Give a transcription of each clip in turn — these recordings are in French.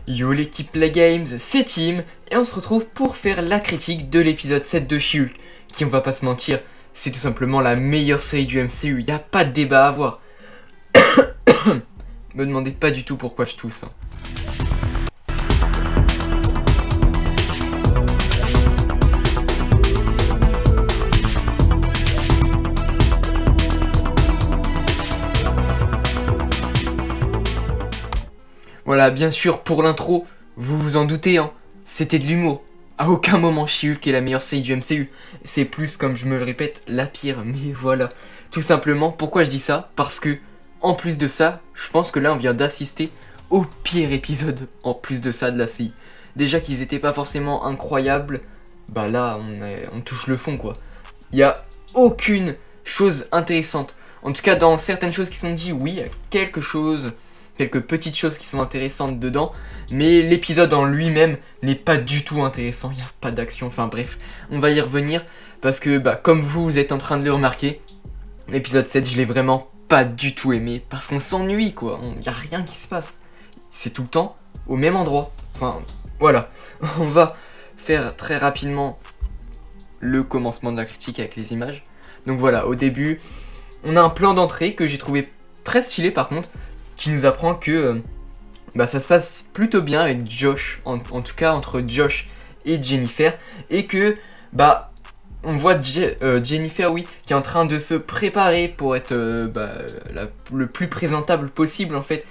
Yo l'équipe Play Games, c'est Tim, et on se retrouve pour faire la critique de l'épisode 7 de She-Hulk, qui on va pas se mentir, c'est tout simplement la meilleure série du MCU, y a pas de débat à avoir. Me demandez pas du tout pourquoi je tousse. Voilà, bien sûr, pour l'intro, vous vous en doutez, hein, c'était de l'humour. À aucun moment She-Hulk est la meilleure série du MCU. C'est plus, comme je me le répète, la pire, mais voilà. Tout simplement, pourquoi je dis ça? Parce que, en plus de ça, je pense que là on vient d'assister au pire épisode, en plus de ça, de la série. Déjà qu'ils étaient pas forcément incroyables, bah là on touche le fond quoi. Il y a aucune chose intéressante. En tout cas, dans certaines choses qui sont dites, oui, il y a quelques petites choses qui sont intéressantes dedans, mais l'épisode en lui-même n'est pas du tout intéressant, il n'y a pas d'action, enfin bref, on va y revenir, parce que comme vous êtes en train de le remarquer, l'épisode 7 je l'ai vraiment pas du tout aimé, parce qu'on s'ennuie quoi, il n'y a rien qui se passe, c'est tout le temps au même endroit, enfin voilà, on va faire très rapidement le commencement de la critique avec les images. Donc voilà, au début, on a un plan d'entrée que j'ai trouvé très stylé par contre, qui nous apprend que ça se passe plutôt bien avec Josh, en tout cas entre Josh et Jennifer, et que on voit Jennifer, oui, qui est en train de se préparer pour être le plus présentable possible en fait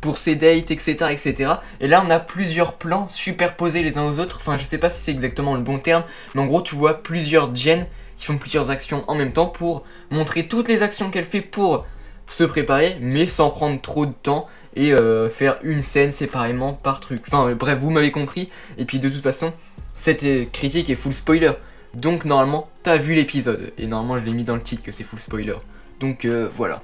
pour ses dates, etc., etc. Et là on a plusieurs plans superposés les uns aux autres, enfin je sais pas si c'est exactement le bon terme, mais en gros tu vois plusieurs Jen qui font plusieurs actions en même temps pour montrer toutes les actions qu'elle fait pour se préparer, mais sans prendre trop de temps et faire une scène séparément par truc. Enfin bref, vous m'avez compris. Et puis de toute façon, cette critique est full spoiler. Donc normalement, t'as vu l'épisode. Et normalement, je l'ai mis dans le titre que c'est full spoiler. Donc voilà.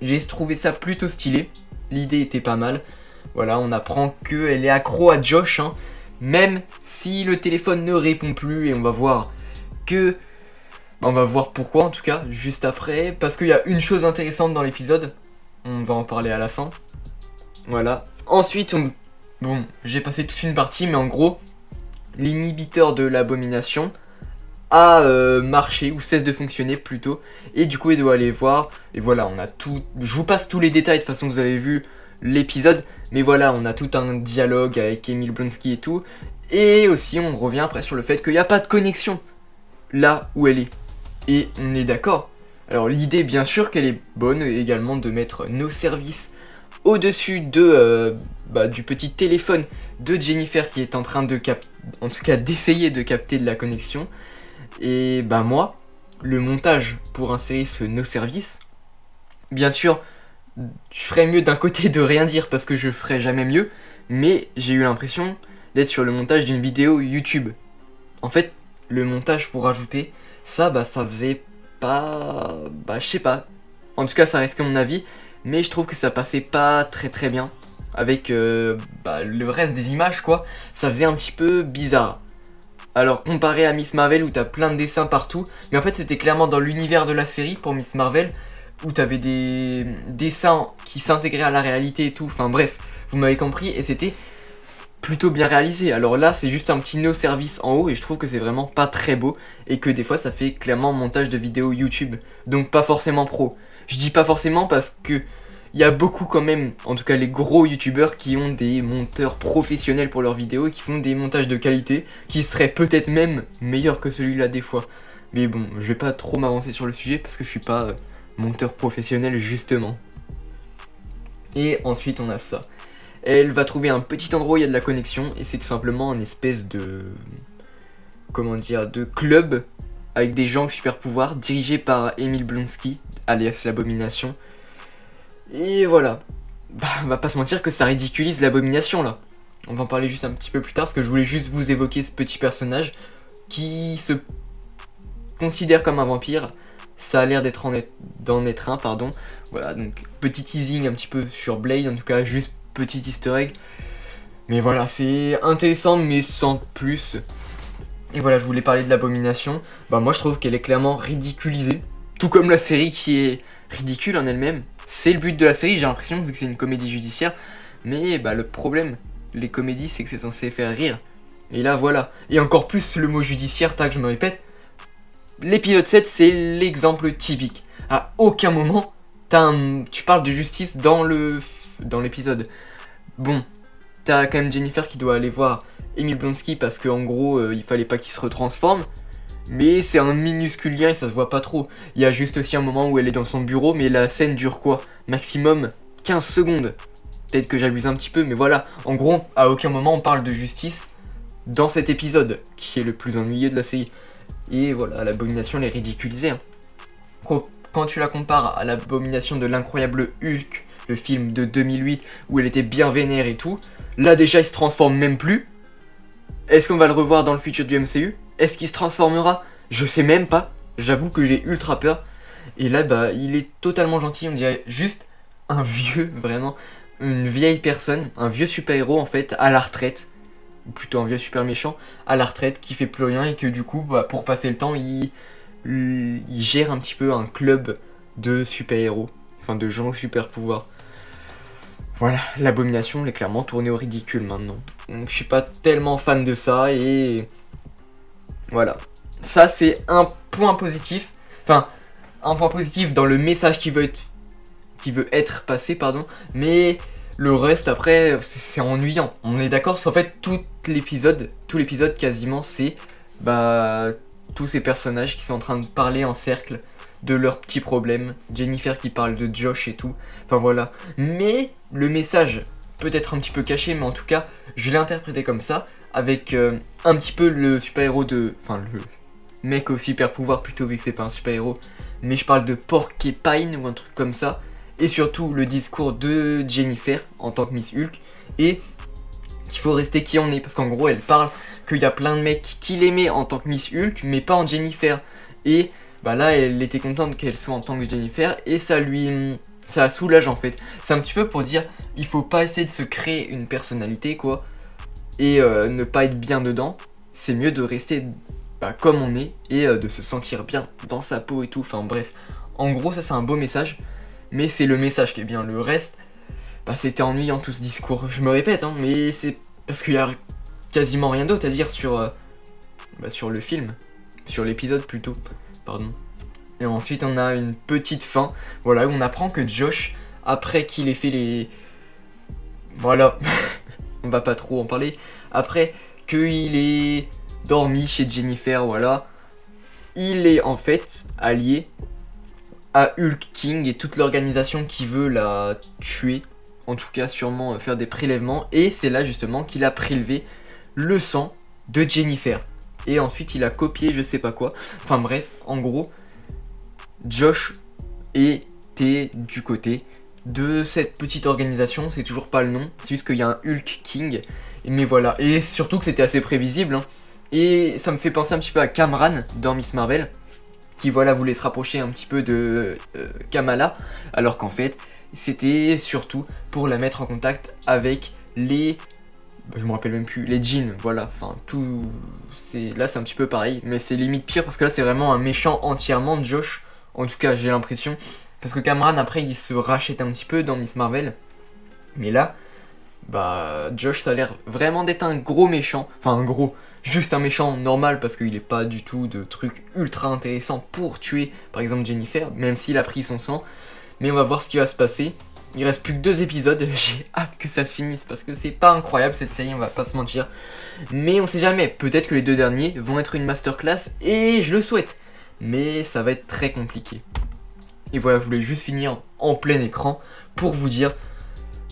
J'ai trouvé ça plutôt stylé. L'idée était pas mal. Voilà, on apprend qu'elle est accro à Josh, hein, même si le téléphone ne répond plus. Et on va voir que... on va voir pourquoi en tout cas, juste après, parce qu'il y a une chose intéressante dans l'épisode, on va en parler à la fin, voilà. Ensuite, bon, j'ai passé toute une partie, mais en gros, l'inhibiteur de l'abomination a marché, ou cesse de fonctionner plutôt, et du coup il doit aller voir, et voilà, on a tout, je vous passe tous les détails, de toute façon vous avez vu l'épisode, mais voilà, on a tout un dialogue avec Emil Blonsky et tout, et aussi on revient après sur le fait qu'il n'y a pas de connexion là où elle est. Et on est d'accord. Alors l'idée bien sûr qu'elle est bonne également de mettre nos services au-dessus de du petit téléphone de Jennifer qui est en train de en tout cas d'essayer de capter de la connexion. Et moi, le montage pour insérer ce nos services, bien sûr, je ferais mieux d'un côté de rien dire parce que je ferais jamais mieux, mais j'ai eu l'impression d'être sur le montage d'une vidéo YouTube. En fait, le montage pour rajouter ça, ça faisait pas... je sais pas. En tout cas, ça reste que mon avis. Mais je trouve que ça passait pas très bien. Avec le reste des images, quoi. Ça faisait un petit peu bizarre. Alors, comparé à Miss Marvel, où t'as plein de dessins partout. Mais en fait, c'était clairement dans l'univers de la série, pour Miss Marvel. Où t'avais des dessins qui s'intégraient à la réalité et tout. Enfin bref, vous m'avez compris. Et c'était plutôt bien réalisé. Alors là c'est juste un petit no service en haut et je trouve que c'est vraiment pas très beau et que des fois ça fait clairement montage de vidéos YouTube, donc pas forcément pro. Je dis pas forcément parce que il y a beaucoup quand même, en tout cas les gros youtubeurs qui ont des monteurs professionnels pour leurs vidéos et qui font des montages de qualité qui seraient peut-être même meilleurs que celui-là des fois. Mais bon, je vais pas trop m'avancer sur le sujet parce que je suis pas monteur professionnel justement. Et ensuite on a ça. Elle va trouver un petit endroit où il y a de la connexion et c'est tout simplement une espèce de... comment dire, de club avec des gens aux super pouvoirs dirigé par Emil Blonsky, alias l'Abomination. Et voilà. On va pas se mentir que ça ridiculise l'Abomination là. On va en parler juste un petit peu plus tard parce que je voulais juste vous évoquer ce petit personnage qui se considère comme un vampire. Ça a l'air d'en être un, pardon. Voilà, donc petit teasing un petit peu sur Blade, en tout cas juste petit easter egg. Mais voilà, c'est intéressant mais sans plus. Et voilà, je voulais parler de l'Abomination. Moi je trouve qu'elle est clairement ridiculisée. Tout comme la série qui est ridicule en elle-même. C'est le but de la série, j'ai l'impression, vu que c'est une comédie judiciaire. Mais le problème, les comédies, c'est que c'est censé faire rire. Et là, voilà. Et encore plus le mot judiciaire, tac, je me répète. L'épisode 7, c'est l'exemple typique. À aucun moment, tu parles de justice dans l'épisode. Bon, t'as quand même Jennifer qui doit aller voir Emil Blonsky parce qu'en gros, il fallait pas qu'il se retransforme. Mais c'est un minuscule lien et ça se voit pas trop. Il y a juste aussi un moment où elle est dans son bureau, mais la scène dure quoi? Maximum 15 secondes. Peut-être que j'abuse un petit peu, mais voilà. En gros, à aucun moment on parle de justice dans cet épisode, qui est le plus ennuyeux de la série. Et voilà, l'abomination elle est ridiculisée. Hein. Quand tu la compares à l'abomination de l'incroyable Hulk, le film de 2008, où elle était bien vénère et tout, là déjà il se transforme même plus. Est-ce qu'on va le revoir dans le futur du MCU? Est-ce qu'il se transformera? Je sais même pas. J'avoue que j'ai ultra peur. Et là, bah, il est totalement gentil. On dirait juste un vieux, vraiment, une vieille personne, un vieux super-héros en fait, à la retraite. Ou plutôt un vieux super méchant, à la retraite, qui fait plus rien et que du coup, bah, pour passer le temps, il gère un petit peu un club de super-héros. Enfin, de gens aux super-pouvoirs. Voilà, l'abomination, elle est clairement tournée au ridicule maintenant. Donc je suis pas tellement fan de ça et... Voilà. Ça c'est un point positif. Enfin, un point positif dans le message qui veut être passé, pardon. Mais le reste après, c'est ennuyant. On est d'accord, en fait tout l'épisode quasiment c'est... Bah... tous ces personnages qui sont en train de parler en cercle de leurs petits problèmes, Jennifer qui parle de Josh et tout, enfin voilà. Mais le message peut être un petit peu caché, mais en tout cas, je l'ai interprété comme ça, avec un petit peu le super-héros de... Enfin, le mec au super-pouvoir plutôt, vu que c'est pas un super-héros, mais je parle de Porcupine ou un truc comme ça, et surtout le discours de Jennifer en tant que Miss Hulk, et qu'il faut rester qui on est, parce qu'en gros, elle parle qu'il y a plein de mecs qui l'aimaient en tant que Miss Hulk, mais pas en Jennifer, et... Bah là, elle était contente qu'elle soit en tant que Jennifer et ça la soulage en fait. C'est un petit peu pour dire, il faut pas essayer de se créer une personnalité quoi et ne pas être bien dedans. C'est mieux de rester comme on est et de se sentir bien dans sa peau et tout. Enfin bref, en gros ça c'est un beau message, mais c'est le message qui est bien. Le reste, c'était ennuyant tout ce discours. Je me répète, hein, mais c'est parce qu'il y a quasiment rien d'autre à dire sur le film, sur l'épisode plutôt. Pardon. Et ensuite on a une petite fin, voilà, où on apprend que Josh, après qu'il ait fait les... Voilà, on va pas trop en parler. Après qu'il ait dormi chez Jennifer, voilà, il est en fait allié à Hulk King et toute l'organisation qui veut la tuer. En tout cas sûrement faire des prélèvements. Et c'est là justement qu'il a prélevé le sang de Jennifer. Et ensuite il a copié je sais pas quoi. Enfin bref, en gros, Josh était du côté de cette petite organisation. C'est toujours pas le nom, c'est juste qu'il y a un Hulk King. Mais voilà, et surtout que c'était assez prévisible. Hein. Et ça me fait penser un petit peu à Kamran dans Miss Marvel. Qui voilà voulait se rapprocher un petit peu de Kamala. Alors qu'en fait, c'était surtout pour la mettre en contact avec les... je me rappelle même plus, les jeans, voilà, enfin tout, là c'est un petit peu pareil, mais c'est limite pire parce que là c'est vraiment un méchant entièrement de Josh, en tout cas j'ai l'impression, parce que Kamran après il se rachète un petit peu dans Miss Marvel, mais là, Josh ça a l'air vraiment d'être un gros méchant, enfin un gros, juste un méchant normal parce qu'il est pas du tout de trucs ultra intéressants pour tuer par exemple Jennifer, même s'il a pris son sang, mais on va voir ce qui va se passer. Il reste plus que 2 épisodes, j'ai hâte que ça se finisse parce que c'est pas incroyable cette série, on va pas se mentir. Mais on sait jamais, peut-être que les 2 derniers vont être une masterclass et je le souhaite. Mais ça va être très compliqué. Et voilà, je voulais juste finir en plein écran pour vous dire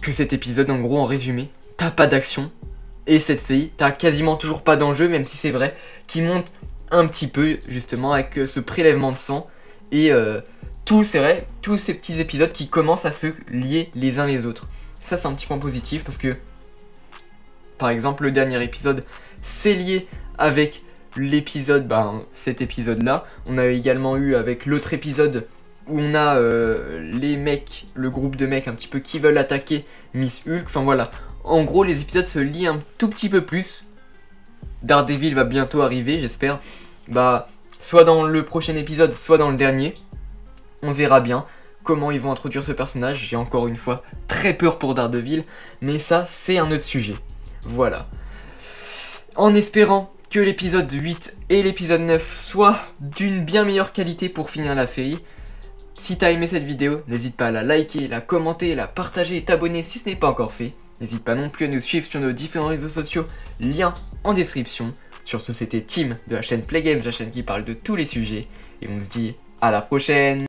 que cet épisode, en gros, en résumé, t'as pas d'action. Et cette série, t'as quasiment toujours pas d'enjeu, même si c'est vrai, qui monte un petit peu justement avec ce prélèvement de sang et... c'est vrai, tous ces petits épisodes qui commencent à se lier les uns les autres. Ça c'est un petit point positif parce que par exemple le dernier épisode c'est lié avec l'épisode, cet épisode là. On a également eu avec l'autre épisode où on a les mecs, le groupe de mecs un petit peu qui veulent attaquer Miss Hulk. Enfin voilà, en gros les épisodes se lient un tout petit peu plus. Daredevil va bientôt arriver j'espère. Soit dans le prochain épisode, soit dans le dernier. On verra bien comment ils vont introduire ce personnage. J'ai encore une fois très peur pour Daredevil, mais ça c'est un autre sujet. Voilà. En espérant que l'épisode 8 et l'épisode 9 soient d'une bien meilleure qualité pour finir la série. Si t'as aimé cette vidéo, n'hésite pas à la liker, la commenter, la partager et t'abonner si ce n'est pas encore fait. N'hésite pas non plus à nous suivre sur nos différents réseaux sociaux, lien en description. Sur ce, c'était Tim de la chaîne Playgames, la chaîne qui parle de tous les sujets. Et on se dit à la prochaine!